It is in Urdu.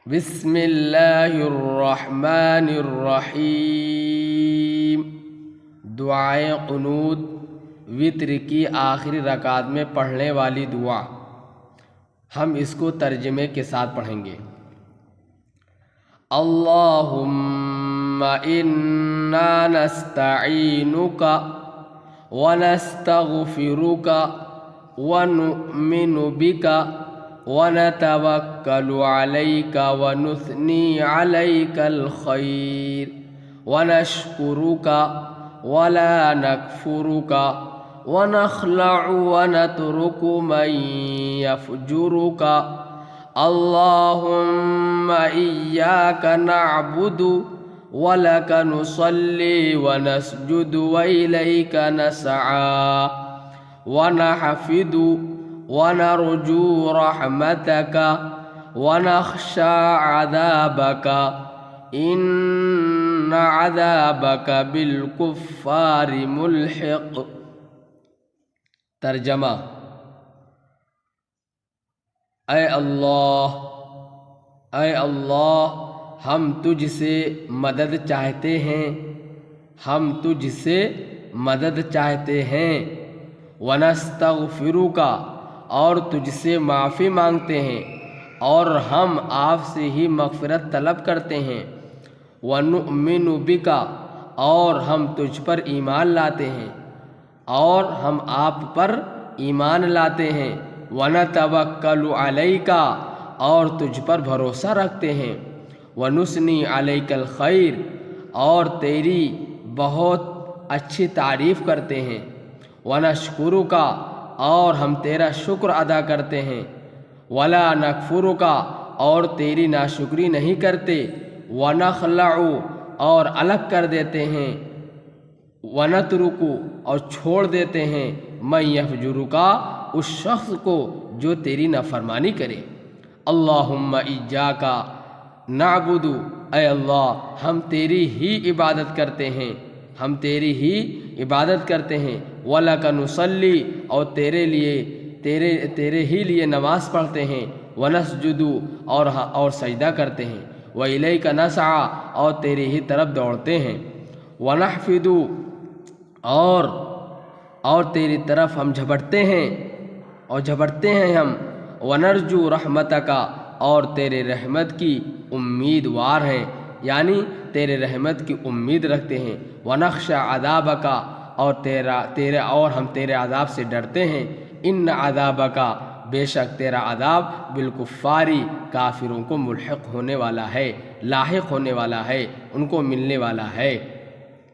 بسم اللہ الرحمن الرحیم۔ دعائے قنوت وتر کی آخری رکعت میں پڑھنے والی دعا۔ ہم اس کو ترجمے کے ساتھ پڑھیں گے۔ اللہم انا نستعینک ونستغفرک ونؤمن بک ونتوکل علیک ونثنی علیک الخیر ونشکرک ولا نکفرک ونخلع ونترک من یفجرک اللہم ایاک نعبد ولک نصلی ونسجد وإلیک نسعی ونحفد ونرجو رحمتك ونخشى عذابك إن عذابك بالكفار ملحق۔ ترجمہ: اے اللہ ہم تجھ سے مدد چاہتے ہیں، ونستغفرک اور تجھ سے معافی مانگتے ہیں، اور ہم آپ سے ہی مغفرت طلب کرتے ہیں، ونؤمن بک اور ہم تجھ پر ایمان لاتے ہیں، اور ہم آپ پر ایمان لاتے ہیں، ونتوکل علیک اور تجھ پر بھروسہ رکھتے ہیں، ونثنی علیک الخیر اور تیری بہت اچھی تعریف کرتے ہیں، ونشکرک اور ہم تیرا شکر ادا کرتے ہیں، ولا نکفرک اور تیری ناشکری نہیں کرتے، ونخلع اور الگ کر دیتے ہیں، ونترک اور چھوڑ دیتے ہیں، من یفجرک اس شخص کو جو تیری نافرمانی کرے۔ اللہم ایاک نعبد اے اللہ ہم تیری ہی عبادت کرتے ہیں، وَلَكَ نُصَلِّي اور تیرے ہی لیے نماز پڑھتے ہیں، وَنَسْجُدُ اور سجدہ کرتے ہیں، وَإِلَيْكَ نَسْعَى اور تیرے ہی طرف دوڑتے ہیں، وَنَحْفِدُ اور تیری طرف ہم جھپٹتے ہیں ہم، وَنَرْجُو رَحْمَتَكَ اور تیرے رحمت کی امیدوار ہیں، یعنی تیرے رحمت کی امید رکھتے ہیں، وَنَخْشَى عَذَابَكَ اور ہم تیرے عذاب سے ڈرتے ہیں، ان عذابک بے شک تیرا عذاب بالکفاری کافروں کو ملحق ہونے والا ہے، لاحق ہونے والا ہے، ان کو ملنے والا ہے۔